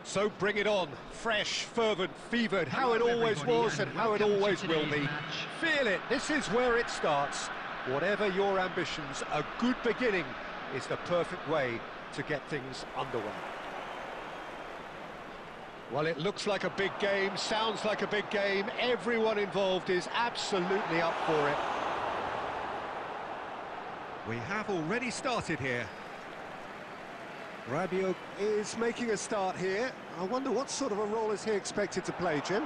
So bring it on, fresh, fervent, fevered, how it always was and how it always will be. Feel it, this is where it starts. Whatever your ambitions, a good beginning is the perfect way to get things underway. Well, it looks like a big game, sounds like a big game. Everyone involved is absolutely up for it. We have already started here. Rabiot is making a start here. I wonder what sort of a role is he expected to play, Jim?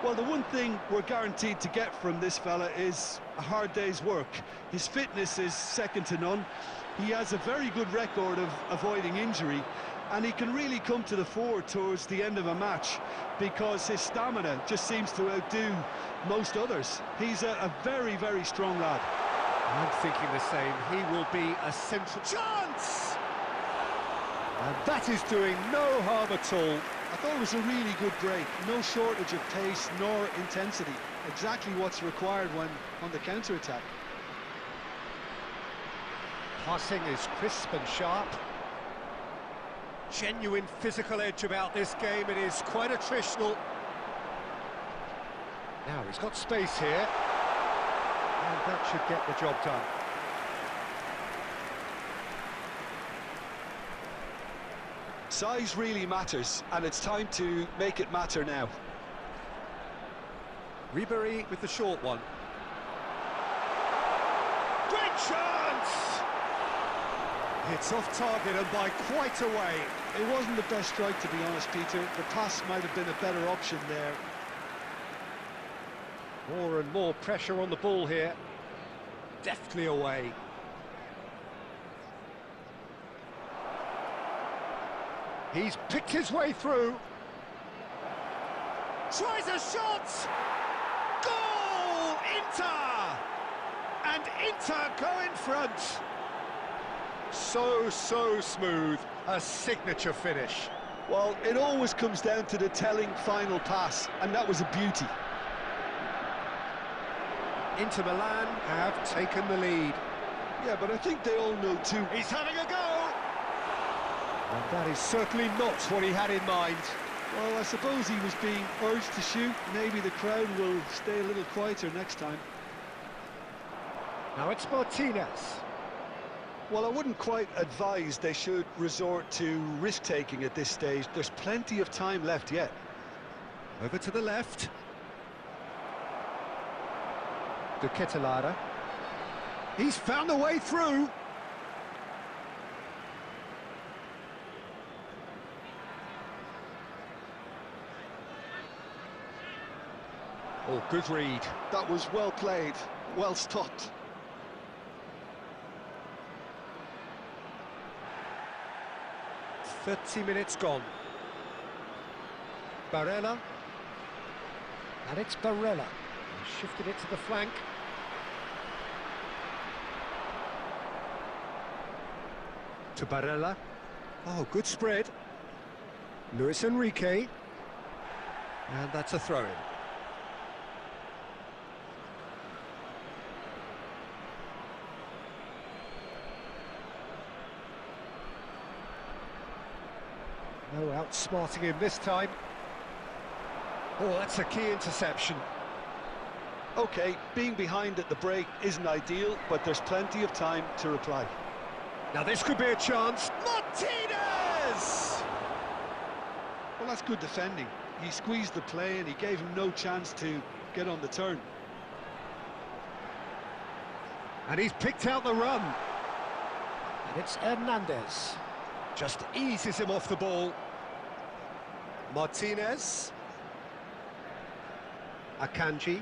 Well, the one thing we're guaranteed to get from this fella is a hard day's work. His fitness is second to none. He has a very good record of avoiding injury, and he can really come to the fore towards the end of a match because his stamina just seems to outdo most others. He's a very, very strong lad. I'm thinking the same. He will be a central chance! And that is doing no harm at all. I thought it was a really good break. No shortage of pace nor intensity. Exactly what's required when on the counter-attack. Passing is crisp and sharp. Genuine physical edge about this game. It is quite attritional. Now he's got space here. And that should get the job done. Size really matters, and it's time to make it matter now. Ribery with the short one. Great chance! It's off target and by quite a way. It wasn't the best strike, to be honest, Peter. The pass might have been a better option there. More and more pressure on the ball here. Deftly away. He's picked his way through. Tries a shot! Goal! Inter! And Inter go in front. So smooth. A signature finish. Well, it always comes down to the telling final pass, and that was a beauty. Inter Milan have taken the lead. Yeah, but I think they all know too. He's having a go! And that is certainly not what he had in mind. Well, I suppose he was being urged to shoot. Maybe the crowd will stay a little quieter next time. Now it's Martinez. Well, I wouldn't quite advise they should resort to risk-taking at this stage. There's plenty of time left yet. Over to the left. De Ketelaere. He's found a way through. Oh, good read. That was well played, well stopped. "30 minutes gone. Barella. And it's Barella. He shifted it to the flank. To Barella. Oh, good spread. Luis Enrique. And that's a throw-in. No outsmarting him this time. Oh, that's a key interception. OK, being behind at the break isn't ideal, but there's plenty of time to reply. Now this could be a chance. Martinez! Well, that's good defending. He squeezed the play and he gave him no chance to get on the turn. And he's picked out the run. And it's Hernandez. Just eases him off the ball. Martinez. Akanji.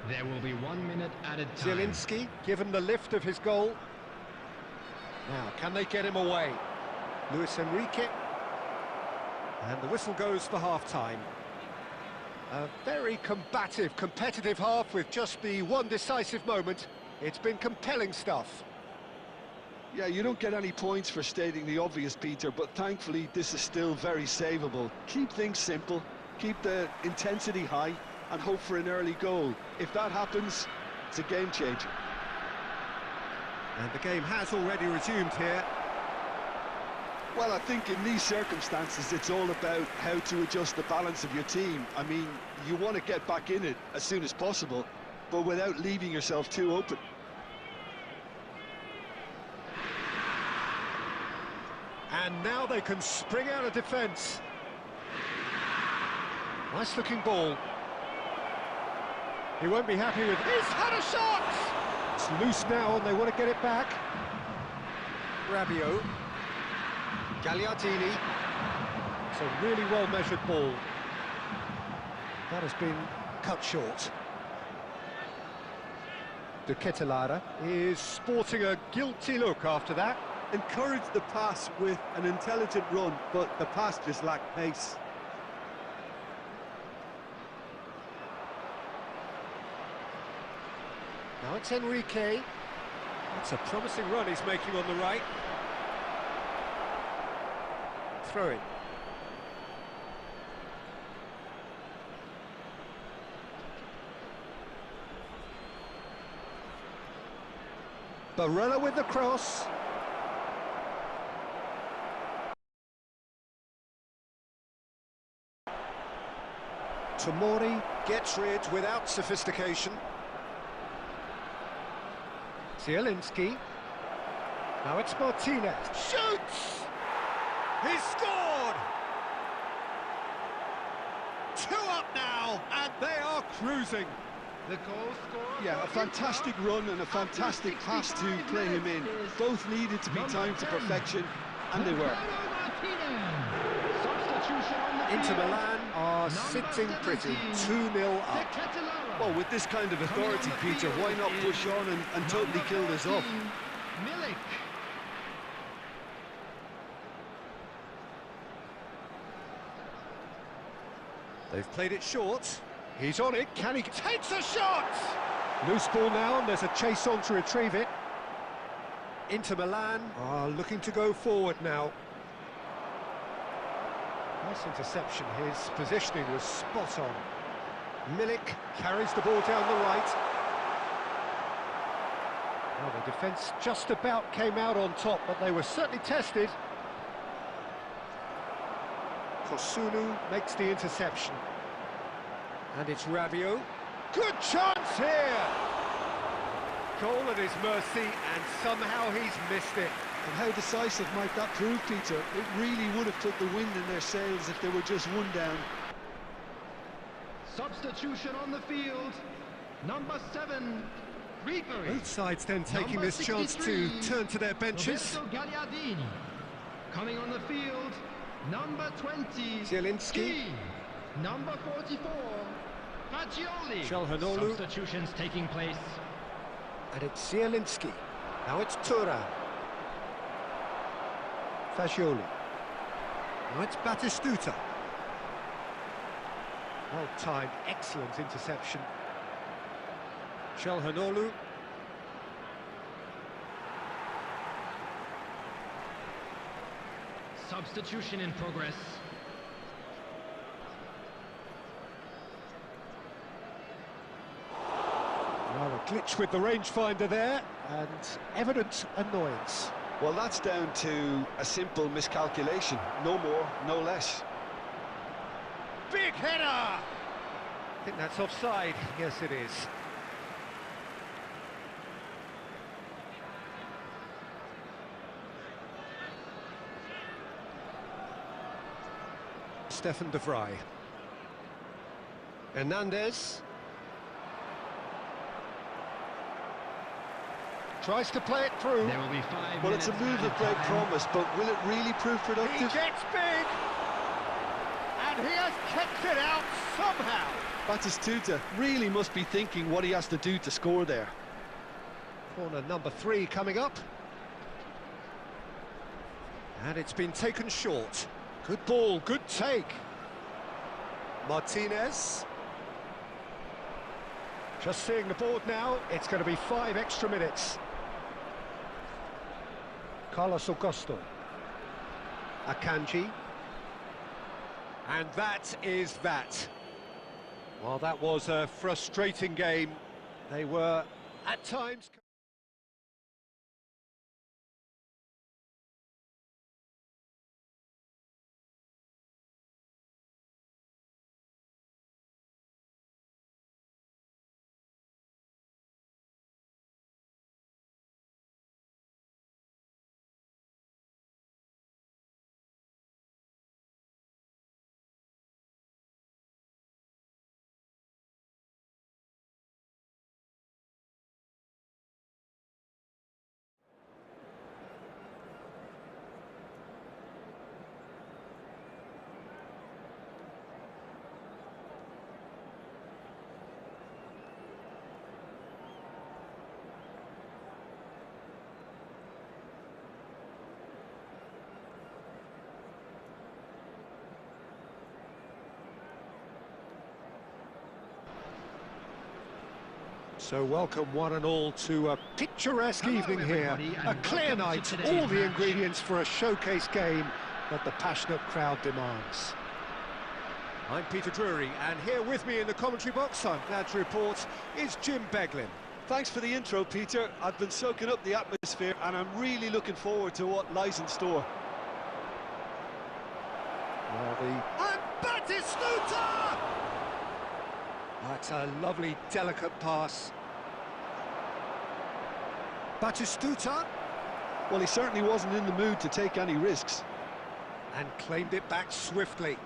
There will be 1 minute added time. Zielinski, given the lift of his goal. Now, can they get him away? Luis Enrique. And the whistle goes for half-time. A very combative, competitive half with just the one decisive moment. It's been compelling stuff. Yeah, you don't get any points for stating the obvious, Peter, but thankfully this is still very savable. Keep things simple, keep the intensity high, and hope for an early goal. If that happens, it's a game changer. And the game has already resumed here. Well, I think in these circumstances, it's all about how to adjust the balance of your team. I mean, you want to get back in it as soon as possible, but without leaving yourself too open. And now they can spring out of defence. Nice-looking ball. He won't be happy with... He's had a shot! It's loose now, and they want to get it back. Rabiot. Gagliardini. It's a really well-measured ball. That has been cut short. De Ketelaere is sporting a guilty look after that. Encouraged the pass with an intelligent run, but the pass just lacked pace. Now it's Enrique. That's a promising run he's making on the right. Throw it. Barella with the cross. Tomori gets rid without sophistication. Zielinski. Now it's Martinez. Shoots! He scored! 2 up now, and they are cruising. The goal scorer. Yeah, a fantastic run and a fantastic pass to play him in. Both needed to be timed to perfection, and they were. Inter Milan are sitting pretty, 2-0 up. Well, with this kind of authority, Peter, why not push on and totally kill this off? Milik. They've played it short. He's on it. Can he... Takes a shot! Loose ball now, and there's a chase on to retrieve it. Inter Milan are looking to go forward now. Nice interception. His positioning was spot on. Milik carries the ball down the right. Well, the defence just about came out on top, but they were certainly tested. Kosunu makes the interception. And it's Rabiot. Good chance here! Goal at his mercy, and somehow he's missed it. And how decisive might that prove, Peter? It really would have took the wind in their sails if they were just 1 down. Substitution on the field. Number 7, Ribery. Both sides then taking this chance to turn to their benches. Roberto Gagliardini. Coming on the field, number 20, Zielinski. Number 44, Fagioli. Calhanoglu. Substitutions taking place. And it's Zielinski. Now it's Thuram. Fagioli. Now it's Batistuta. Well-timed, excellent interception. Calhanoglu. Substitution in progress. Well, a glitch with the rangefinder there, and evident annoyance. Well, that's down to a simple miscalculation. No more, no less. Big header! I think that's offside. Yes, it is. Stefan de Vrij. Hernandez. Tries to play it through. There will be 5 Well, it's a move of great promise, but will it really prove He productive? gets big! And he has kept it out somehow! Batistuta really must be thinking what he has to do to score there. Corner number 3 coming up. And it's been taken short. Good ball, good take. Martinez. Just seeing the board now, it's going to be 5 extra minutes. Carlos Augusto. Akanji. And that is that. Well, that was a frustrating game. They were, at times... So welcome one and all to a picturesque evening here. A clear night, all the ingredients for a showcase game that the passionate crowd demands. I'm Peter Drury, and here with me in the commentary box, I'm glad to report, is Jim Beglin. Thanks for the intro, Peter. I've been soaking up the atmosphere, and I'm really looking forward to what lies in store. And Batistuta! That's a lovely, delicate pass. Batistuta. Well, he certainly wasn't in the mood to take any risks. And claimed it back swiftly.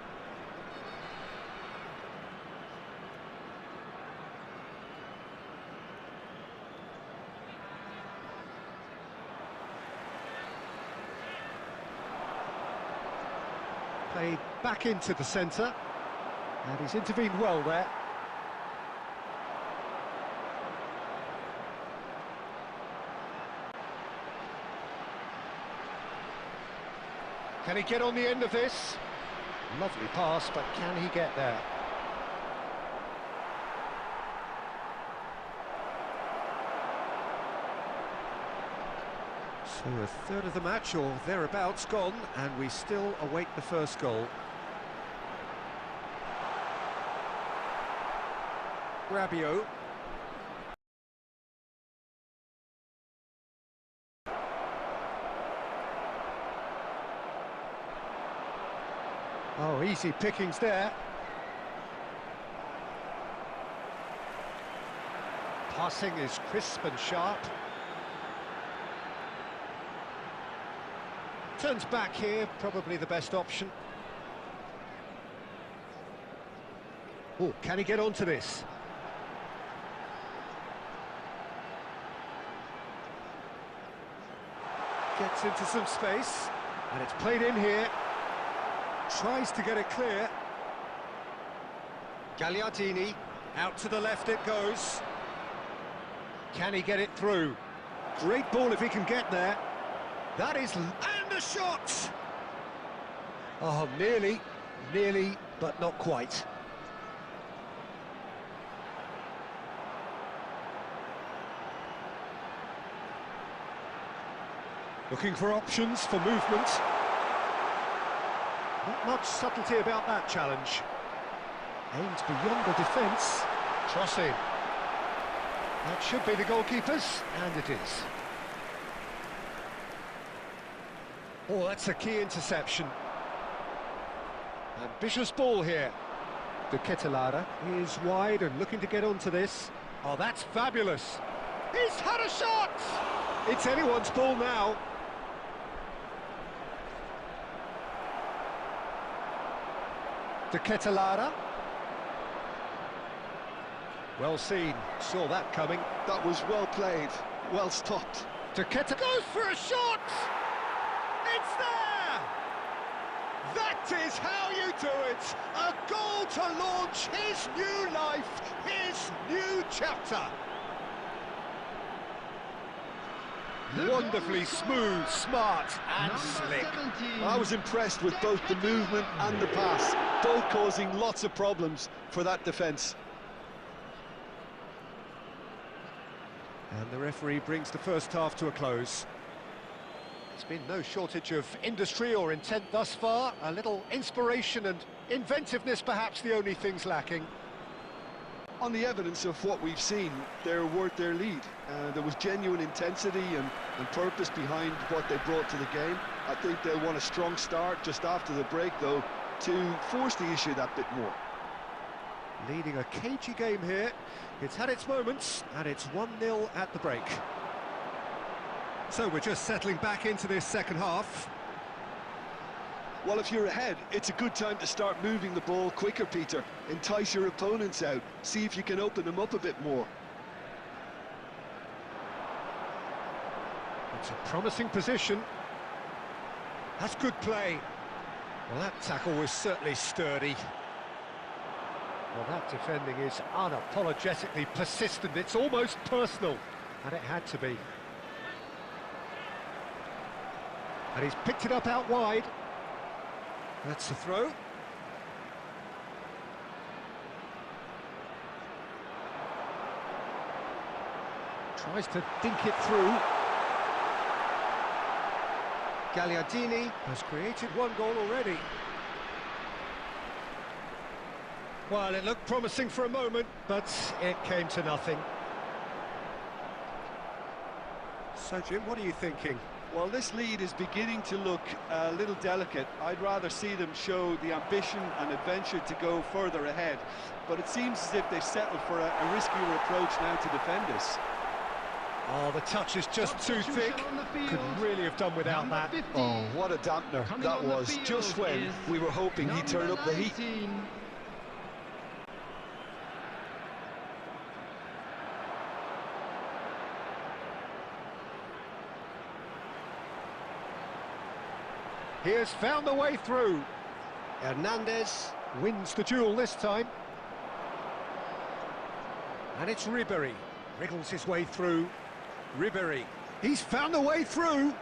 Played back into the centre, and he's intervened well there. Can he get on the end of this? Lovely pass, but can he get there? So a third of the match, or thereabouts, gone, and we still await the first goal. Rabiot. Oh, easy pickings there. Passing is crisp and sharp. Turns back here, probably the best option. Oh, can he get onto this? Gets into some space, and it's played in here. Tries to get it clear. Gagliardini, out to the left it goes. Can he get it through? Great ball if he can get there. That is... and the shot! Oh, nearly, but not quite. Looking for options for movement. Not much subtlety about that challenge. Aimed beyond the defence. Crossing. That should be the goalkeeper's, and it is. Oh, that's a key interception. Ambitious ball here. De Ketelaere is wide and looking to get onto this. Oh, that's fabulous. He's had a shot! It's anyone's ball now. De Ketelaere. Well seen, saw that coming. That was well played, well stopped. De Ketelaere goes for a shot! It's there! That is how you do it! A goal to launch his new life, his new chapter. Wonderfully smooth, smart and slick. I was impressed with both the movement and the pass, both causing lots of problems for that defence. And the referee brings the first half to a close. There's been no shortage of industry or intent thus far. A little inspiration and inventiveness perhaps the only things lacking. On the evidence of what we've seen, they're worth their lead. There was genuine intensity and purpose behind what they brought to the game. I think they'll want a strong start just after the break, though, to force the issue that bit more. Leading a cagey game here. It's had its moments, and it's 1-0 at the break. So we're just settling back into this second half. Well, if you're ahead, it's a good time to start moving the ball quicker, Peter. Entice your opponents out, see if you can open them up a bit more. It's a promising position. That's good play. Well, that tackle was certainly sturdy. Well, that defending is unapologetically persistent. It's almost personal, and it had to be. And he's picked it up out wide. That's the throw. Tries to dink it through. Gagliardini has created one goal already. Well, it looked promising for a moment, but it came to nothing. So, Jim, what are you thinking? Well, this lead is beginning to look a little delicate. I'd rather see them show the ambition and adventure to go further ahead. But it seems as if they settled for a riskier approach now to defend this. Oh, the touch is just too thick. Could really have done without that. Oh, what a dampener that was, just when we were hoping he'd turn up the heat. He has found the way through. Hernandez wins the duel this time. And it's Ribéry. Wriggles his way through. Ribéry. He's found the way through.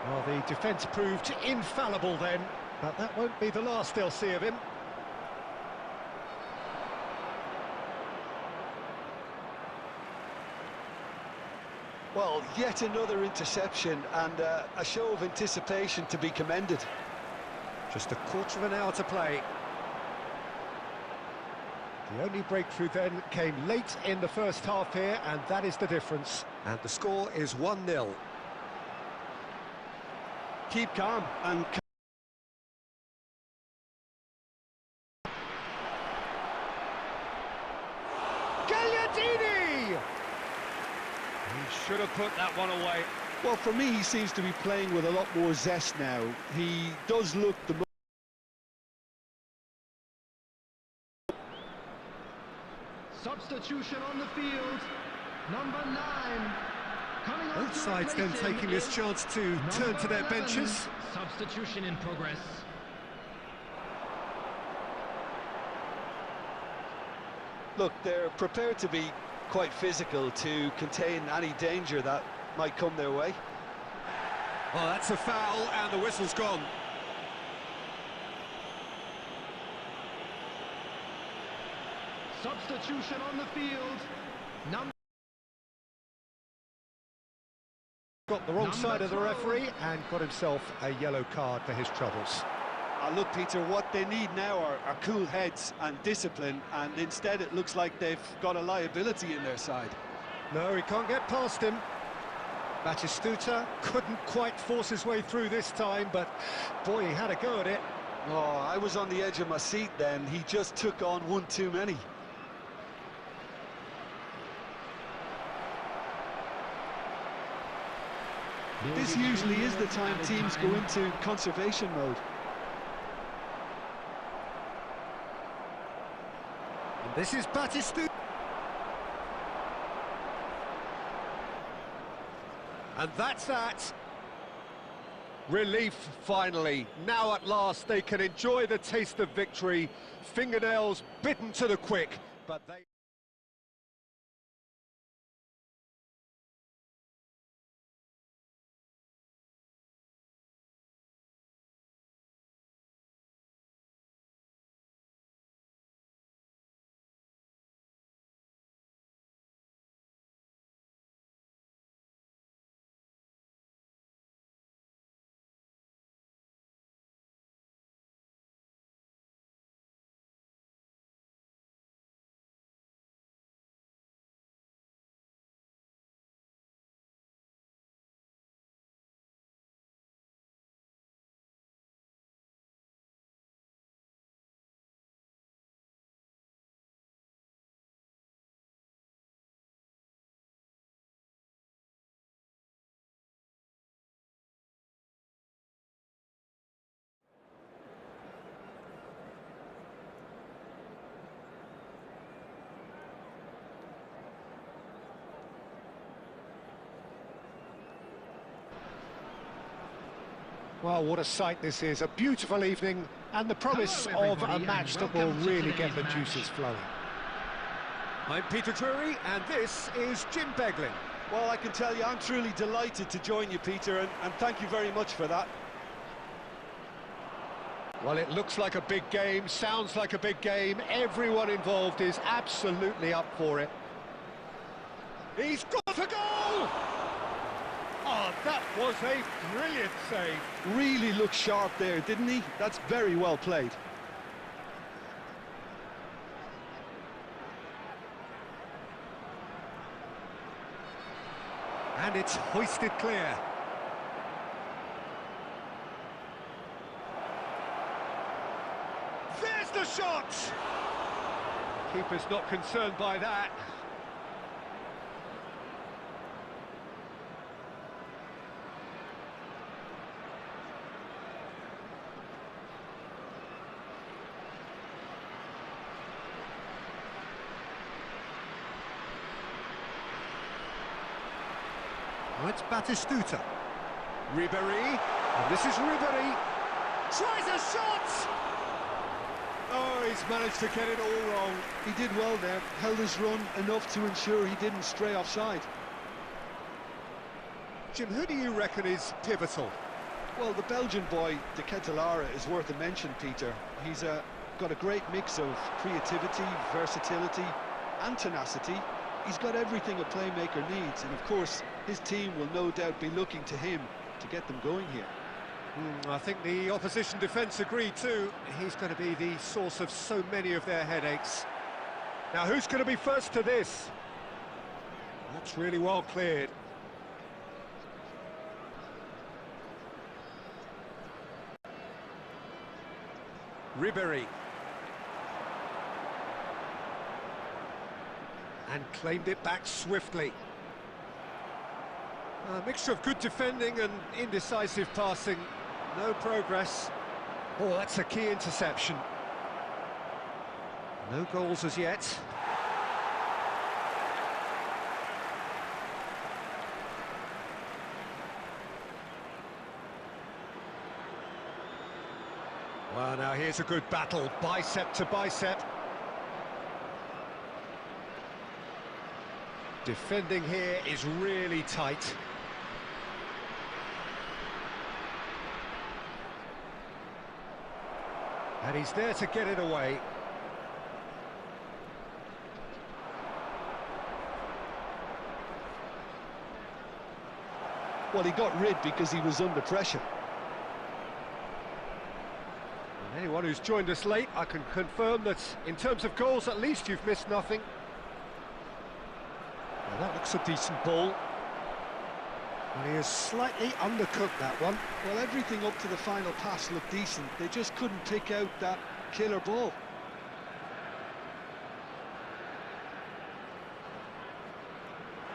Well, the defence proved infallible then, but that won't be the last they'll see of him. Well, yet another interception and a show of anticipation to be commended. Just a quarter of an hour to play. The only breakthrough then came late in the first half here, and that is the difference. And the score is 1-0. Keep calm and... Gagliardini! He should have put that one away. Well, for me, he seems to be playing with a lot more zest now. He does look the... Substitution on the field, number 9. Coming on Both sides then taking this chance to turn to their benches. Substitution in progress. Look, they're prepared to be quite physical to contain any danger that might come their way. Oh, that's a foul, and the whistle's gone. Substitution on the field, number... Got the wrong side of the referee and got himself a yellow card for his troubles. Look, Peter, what they need now are cool heads and discipline, and instead it looks like they've got a liability in their side. No, he can't get past him. Batistuta couldn't quite force his way through this time, but boy, he had a go at it. Oh, I was on the edge of my seat then. He just took on one too many. This usually is the time teams go into conservation mode. And this is Batistuta. And that's that. Relief, finally. Now at last they can enjoy the taste of victory. Fingernails bitten to the quick, but they... Well, what a sight this is. A beautiful evening and the promise of a match that will really get the juices flowing. I'm Peter Drury and this is Jim Beglin. Well, I can tell you I'm truly delighted to join you, Peter, and thank you very much for that. Well, it looks like a big game, sounds like a big game. Everyone involved is absolutely up for it. He's got a goal! Oh, that was a brilliant save. Really looked sharp there, didn't he? That's very well played. And it's hoisted clear. There's the shot! Keeper's not concerned by that. Oh, it's Batistuta. Ribéry, and this is Ribéry. Tries a shot! Oh, he's managed to get it all wrong. He did well there, held his run enough to ensure he didn't stray offside. Jim, who do you reckon is pivotal? Well, the Belgian boy, De Ketelaere, is worth a mention, Peter. He's got a great mix of creativity, versatility and tenacity. He's got everything a playmaker needs, and of course, his team will no doubt be looking to him to get them going here. I think the opposition defence agreed too. He's going to be the source of so many of their headaches. Now, who's going to be first to this? That's really well cleared. Ribéry. And claimed it back swiftly. A mixture of good defending and indecisive passing. No progress. Oh, that's a key interception. No goals as yet. Well, now here's a good battle, bicep to bicep. Defending here is really tight. And he's there to get it away. Well, he got rid because he was under pressure. And anyone who's joined us late, I can confirm that in terms of goals, at least you've missed nothing. Well, that looks a decent ball. And he has slightly undercooked that one. Well, everything up to the final pass looked decent. They just couldn't pick out that killer ball.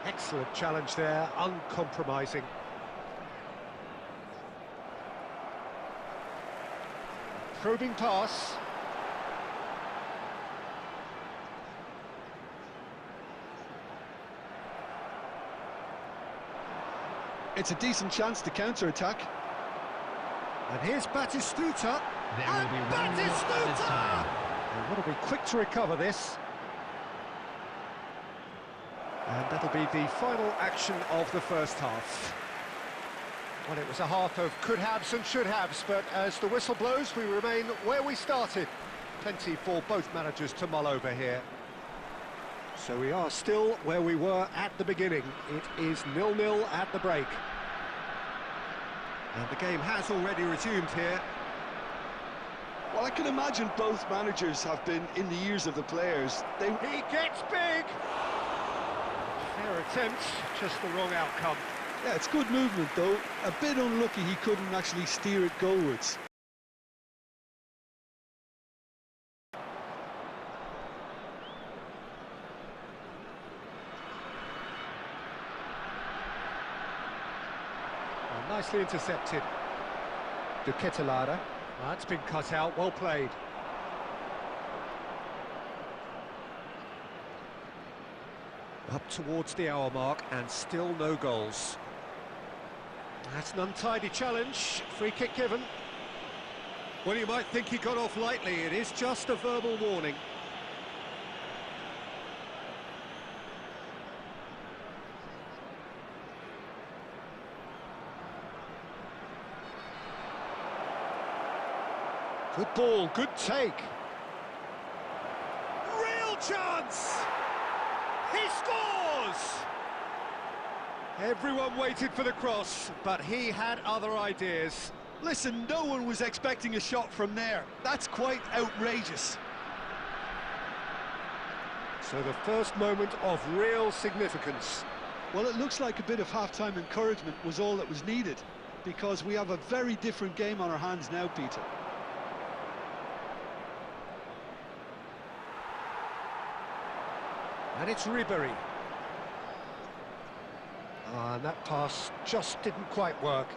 Excellent challenge there, uncompromising. Probing pass. It's a decent chance to counter-attack. And here's Batistuta. There will be one more added time. And what'll be quick to recover this. And that'll be the final action of the first half. Well, it was a half of could-haves and should-haves, but as the whistle blows, we remain where we started. Plenty for both managers to mull over here. So we are still where we were at the beginning. It is 0-0 at the break. And the game has already resumed here. Well, I can imagine both managers have been in the ears of the players. He gets big! Fair attempt, just the wrong outcome. Yeah, it's good movement, though. A bit unlucky he couldn't actually steer it goalwards. Nicely intercepted. De Ketelaere. That's been cut out, well played. Up towards the hour mark and still no goals. That's an untidy challenge, free kick given. Well, you might think he got off lightly, it is just a verbal warning. Good ball, good take. Real chance! He scores! Everyone waited for the cross, but he had other ideas. Listen, no one was expecting a shot from there. That's quite outrageous. So the first moment of real significance. Well, it looks like a bit of half-time encouragement was all that was needed, because we have a very different game on our hands now, Peter. And it's Ribery. And that pass just didn't quite work.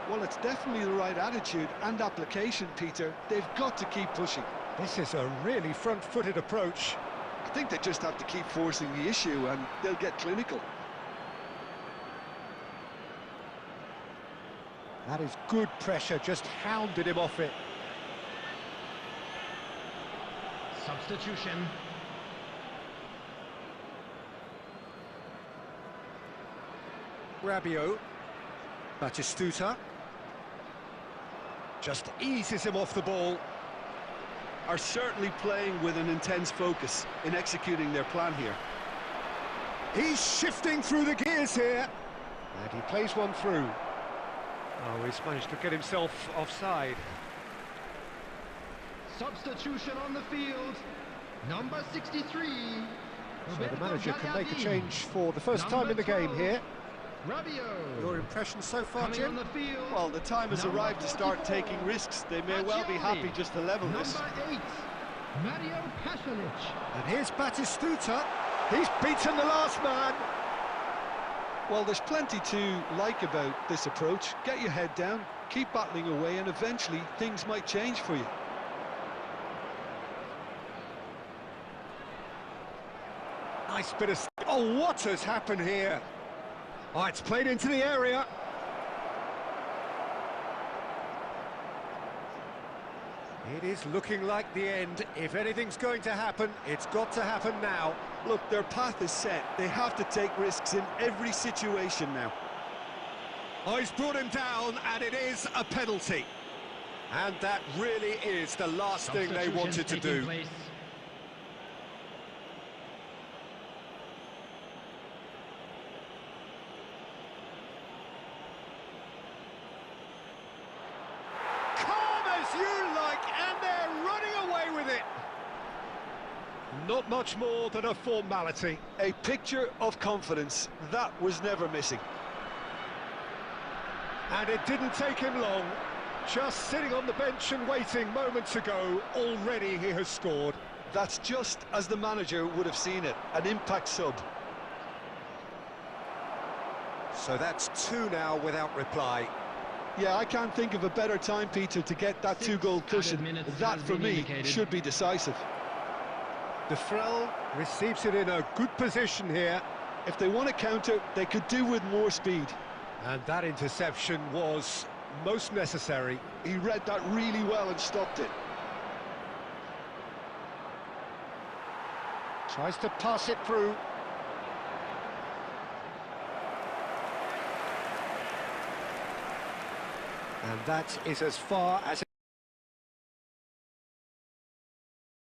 Well, it's definitely the right attitude and application, Peter. They've got to keep pushing. This is a really front-footed approach. I think they just have to keep forcing the issue and they'll get clinical. That is good pressure, just hounded him off it. Substitution. Rabiot. Batistuta. Just eases him off the ball. Are certainly playing with an intense focus in executing their plan here. He's shifting through the gears here. And he plays one through. Oh, he's managed to get himself offside. Substitution on the field. Number 63. So the manager can make a change for the first time in the game here. Rabiot. Your impressions so far, Coming on Jim? the field. Well, the time has arrived to start taking risks. They may well be happy just to level this. Number 8. Mario Pasalic. And here's Batistuta. He's beaten the last man. Well, there's plenty to like about this approach. Get your head down, keep battling away, and eventually things might change for you. Nice bit of... Oh, what has happened here? Oh, it's played into the area. It is looking like the end. If anything's going to happen, it's got to happen now. Look, their path is set. They have to take risks in every situation now. Oh, he's brought him down, and it is a penalty. And that really is the last thing they wanted to do. Place. And they're running away with it. Not much more than a formality. A picture of confidence. That was never missing. And it didn't take him long. Just sitting on the bench and waiting moments ago, already he has scored. That's just as the manager would have seen it. An impact sub. So that's 2 now without reply. Yeah, I can't think of a better time, Peter, to get that 2-goal cushion. That, for me, should be decisive. De Frel receives it in a good position here. If they want to counter, they could do with more speed. And that interception was most necessary. He read that really well and stopped it. Tries to pass it through. And that is as far as